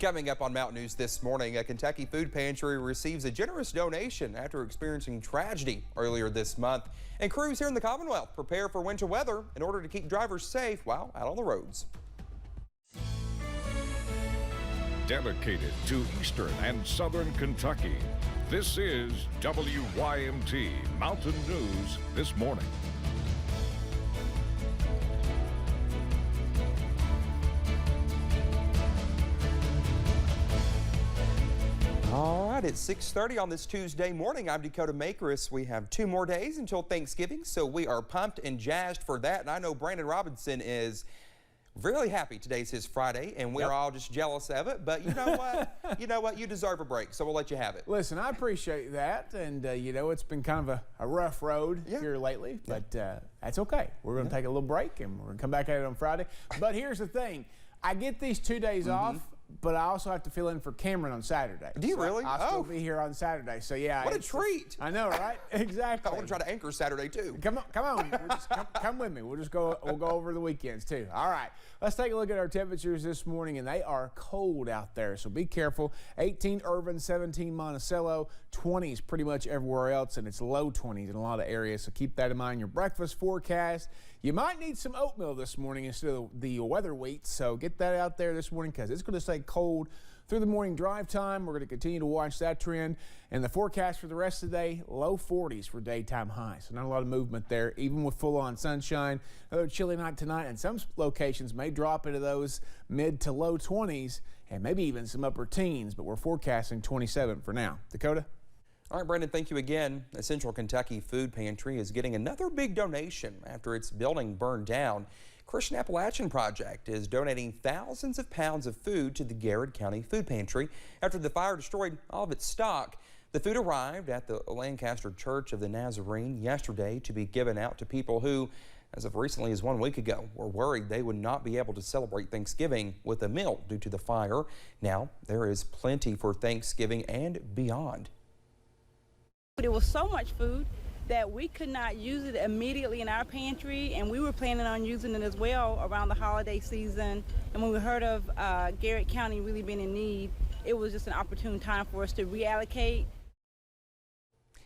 Coming up on Mountain News this morning, a Kentucky food pantry receives a generous donation after experiencing tragedy earlier this month. And crews here in the Commonwealth prepare for winter weather in order to keep drivers safe while out on the roads. Dedicated to Eastern and Southern Kentucky, this is WYMT Mountain News this morning. All right, it's 6:30 on this Tuesday morning. I'm Dakota Makris. We have 2 more days until Thanksgiving, so we are pumped and jazzed for that. And I know Brandon Robinson is really happy today's his Friday, and we're all just jealous of it. But you know what? You know what? You deserve a break, so we'll let you have it. Listen, I appreciate that, and you know, it's been kind of a rough road here lately, but that's okay. We're going to take a little break, and we're going to come back at it on Friday. But here's the thing. I get these 2 days off, but I also have to fill in for Cameron on Saturday. Do you really? I'll still be here on Saturday. So yeah. What a treat! I know, right? Exactly. I want to try to anchor Saturday too. Come on. Come with me. We'll go over the weekends too. All right. Let's take a look at our temperatures this morning, and they are cold out there, so be careful. 18 Irvin, 17 Monticello, 20s pretty much everywhere else, and it's low 20s in a lot of areas. So keep that in mind. Your breakfast forecast. You might need some oatmeal this morning instead of the weather wheat, so get that out there this morning because it's going to stay cold through the morning drive time. We're going to continue to watch that trend, and the forecast for the rest of the day, low 40s for daytime highs. So not a lot of movement there, even with full-on sunshine. Another chilly night tonight, and some locations may drop into those mid to low 20s and maybe even some upper teens, but we're forecasting 27 for now. Dakota? All right, Brandon, thank you again. The Central Kentucky Food Pantry is getting another big donation after its building burned down. Christian Appalachian Project is donating thousands of pounds of food to the Garrett County Food Pantry after the fire destroyed all of its stock. The food arrived at the Lancaster Church of the Nazarene yesterday to be given out to people who, as of recently as 1 week ago, were worried they would not be able to celebrate Thanksgiving with a meal due to the fire. Now there is plenty for Thanksgiving and beyond. There was so much food that we could not use it immediately in our pantry, and we were planning on using it as well around the holiday season. And when we heard of Garrett County really being in need, it was just an opportune time for us to reallocate.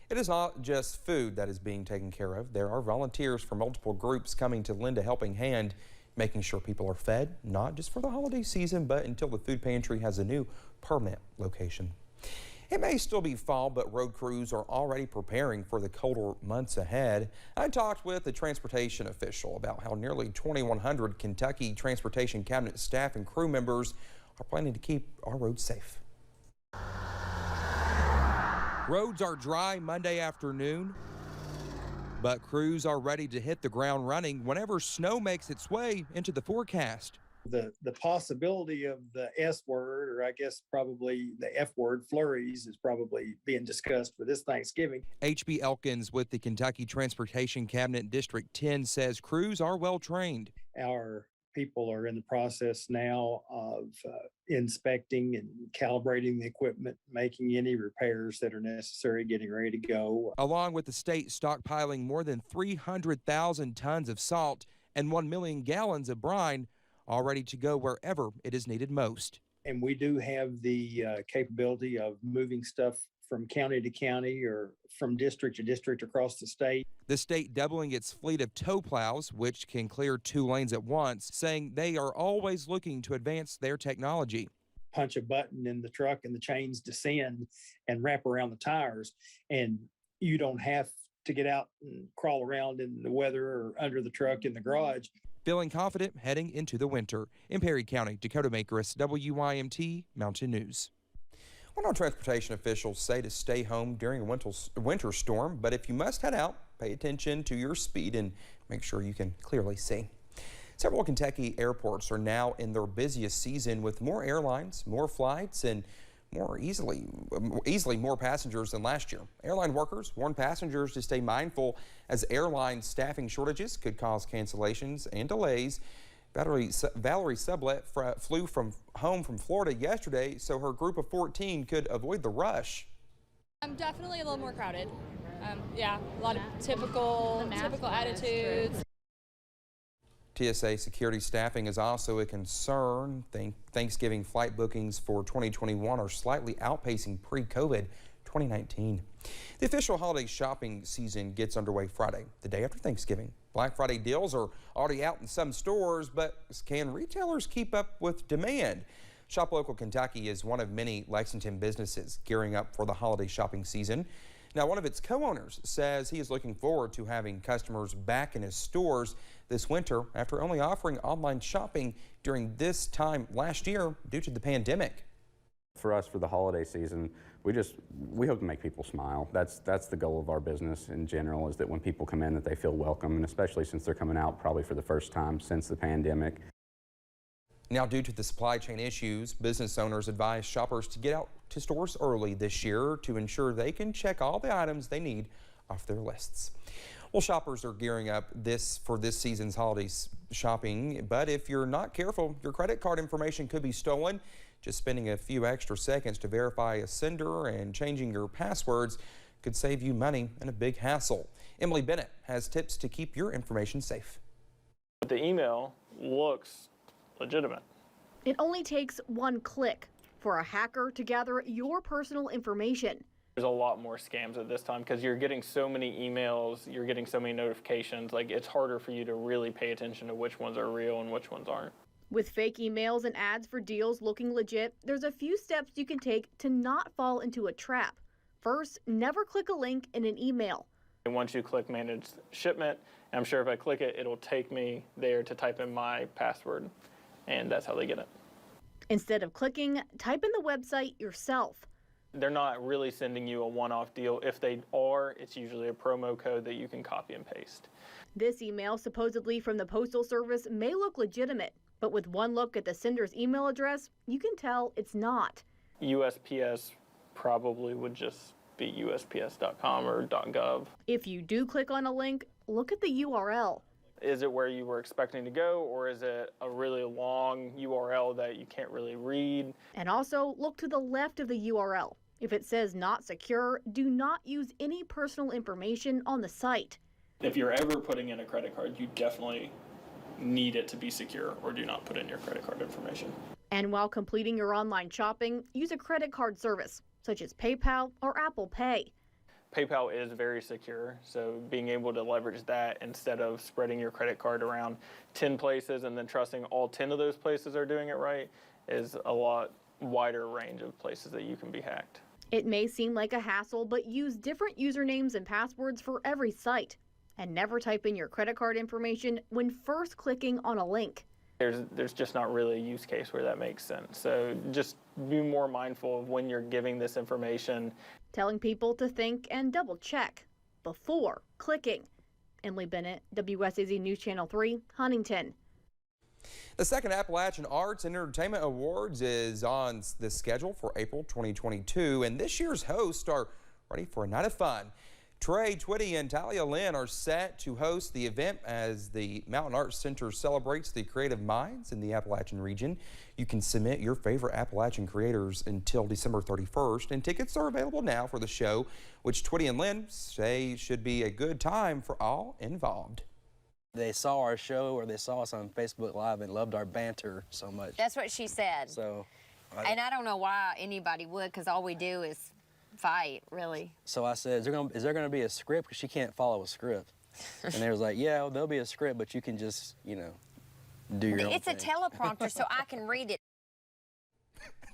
It is not just food that is being taken care of. There are volunteers from multiple groups coming to lend a helping hand, making sure people are fed, not just for the holiday season, but until the food pantry has a new permanent location. It may still be fall, but road crews are already preparing for the colder months ahead. I talked with a transportation official about how nearly 2,100 Kentucky Transportation Cabinet staff and crew members are planning to keep our roads safe. Roads are dry Monday afternoon, but crews are ready to hit the ground running whenever snow makes its way into the forecast. The possibility of the S word, or I guess probably the F word, flurries, is probably being discussed for this Thanksgiving. H.B. Elkins with the Kentucky Transportation Cabinet District 10 says crews are well trained. Our people are in the process now of inspecting and calibrating the equipment, making any repairs that are necessary, getting ready to go. Along with the state stockpiling more than 300,000 tons of salt and 1 million gallons of brine, all ready to go wherever it is needed most. And we do have the capability of moving stuff from county to county or from district to district across the state. The state doubling its fleet of tow plows, which can clear 2 lanes at once, saying they are always looking to advance their technology. Punch a button in the truck and the chains descend and wrap around the tires, and you don't have to get out and crawl around in the weather or under the truck in the garage. Feeling confident heading into the winter. In Perry County, Dakota Makris, WYMT Mountain News. Well, no transportation officials say to stay home during a winter storm, but if you must head out, pay attention to your speed and make sure you can clearly see. Several Kentucky airports are now in their busiest season with more airlines, more flights, and easily more passengers than last year. Airline workers warn passengers to stay mindful as airline staffing shortages could cause cancellations and delays. Valerie Sublet flew home from Florida yesterday, so her group of 14 could avoid the rush. Definitely a little more crowded. Yeah, a lot of typical attitudes. TSA security staffing is also a concern. Thanksgiving flight bookings for 2021 are slightly outpacing pre-COVID 2019. The official holiday shopping season gets underway Friday, the day after Thanksgiving. Black Friday deals are already out in some stores, but can retailers keep up with demand? Shop Local Kentucky is one of many Lexington businesses gearing up for the holiday shopping season. Now, one of its co-owners says he is looking forward to having customers back in his stores this winter after only offering online shopping during this time last year due to the pandemic. For us, for the holiday season, we hope to make people smile. That's the goal of our business in general, is that when people come in that they feel welcome, and especially since they're coming out probably for the first time since the pandemic. Now, due to the supply chain issues, business owners advise shoppers to get out to stores early this year to ensure they can check all the items they need off their lists. Well, shoppers are gearing up for this season's holiday shopping, but if you're not careful, your credit card information could be stolen. Just spending a few extra seconds to verify a sender and changing your passwords could save you money and a big hassle. Emily Bennett has tips to keep your information safe. The email looks legitimate. It only takes one click for a hacker to gather your personal information. There's a lot more scams at this time because you're getting so many emails, you're getting so many notifications, like it's harder for you to really pay attention to which ones are real and which ones aren't. With fake emails and ads for deals looking legit, there's a few steps you can take to not fall into a trap. First, never click a link in an email. And once you click manage shipment, I'm sure if I click it, it'll take me there to type in my password, and that's how they get it. Instead of clicking, type in the website yourself. They're not really sending you a one-off deal. If they are, it's usually a promo code that you can copy and paste. This email, supposedly from the Postal Service, may look legitimate, but with one look at the sender's email address, you can tell it's not. USPS probably would just be USPS.com or .gov. If you do click on a link, look at the URL. Is it where you were expecting to go, or is it a really long URL that you can't really read? And also look to the left of the URL. If it says not secure, do not use any personal information on the site. If you're ever putting in a credit card, you definitely need it to be secure, or do not put in your credit card information. And while completing your online shopping, use a credit card service, such as PayPal or Apple Pay. PayPal is very secure, so being able to leverage that instead of spreading your credit card around 10 places and then trusting all 10 of those places are doing it right is a lot wider range of places that you can be hacked. It may seem like a hassle, but use different usernames and passwords for every site. And never type in your credit card information when first clicking on a link. There's just not really a use case where that makes sense. So just be more mindful of when you're giving this information. Telling people to think and double check before clicking. Emily Bennett, WSAZ News Channel 3, Huntington. The second Appalachian Arts and Entertainment Awards is on the schedule for April 2022, and this year's hosts are ready for a night of fun. Trey, Twitty, and Lynn are set to host the event as the Mountain Arts Center celebrates the creative minds in the Appalachian region. You can submit your favorite Appalachian creators until December 31st, and tickets are available now for the show, which Twitty and Lynn say should be a good time for all involved. They saw our show or they saw us on Facebook Live and loved our banter so much. That's what she said. So, and I don't know why anybody would, because all we do is fight, really. So I said, is there gonna be a script? Because she can't follow a script. And they was like, yeah, well, there'll be a script, but you can just, you know, do your own thing. It's a teleprompter, so I can read it.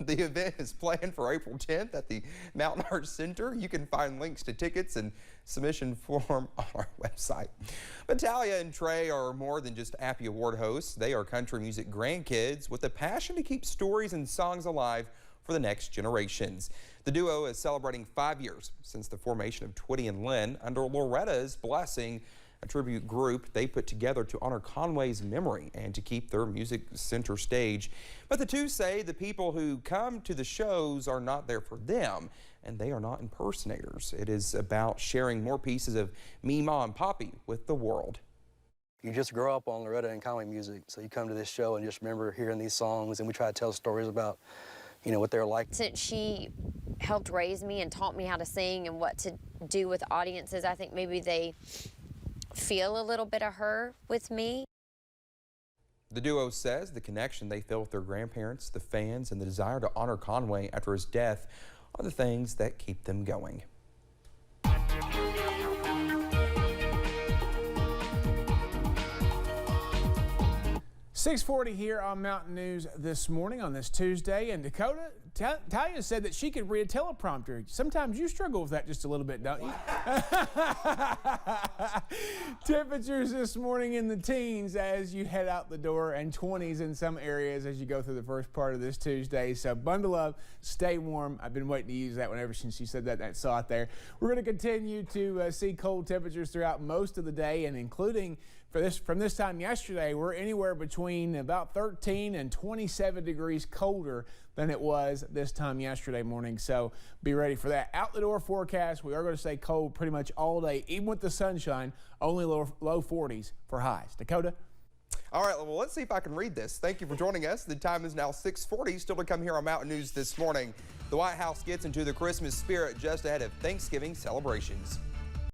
The event is planned for April 10th at the Mountain Arts Center. You can find links to tickets and submission form on our website. But Talia and Trey are more than just Appy Award hosts. They are country music grandkids with a passion to keep stories and songs alive for the next generations. The duo is celebrating 5 years since the formation of Twitty and Lynn under Loretta's blessing, a tribute group they put together to honor Conway's memory and to keep their music center stage. But the two say the people who come to the shows are not there for them, and they are not impersonators. It is about sharing more pieces of me, Ma, and Poppy with the world. You just grow up on Loretta and Conway music, so you come to this show and just remember hearing these songs, and we try to tell stories about, you know, what they're like. Since she helped raise me and taught me how to sing and what to do with audiences, I think maybe they feel a little bit of her with me. The duo says the connection they feel with their grandparents, the fans, and the desire to honor Conway after his death are the things that keep them going. 6:40 here on Mountain News this morning on this Tuesday. And Dakota, Talia said that she could read a teleprompter. Sometimes you struggle with that just a little bit, don't you? Temperatures this morning in the teens as you head out the door, and 20s in some areas as you go through the first part of this Tuesday. So bundle up, stay warm. I've been waiting to use that one ever since you said that, and I saw it there. We're going to continue to see cold temperatures throughout most of the day, and including from this time yesterday, we're anywhere between about 13 and 27 degrees colder than it was this time yesterday morning. So be ready for that. Out the door forecast, we are going to stay cold pretty much all day, even with the sunshine, only low 40s for highs. Dakota? All right, well, let's see if I can read this. Thank you for joining us. The time is now 6:40. Still to come here on Mountain News this morning. The White House gets into the Christmas spirit just ahead of Thanksgiving celebrations.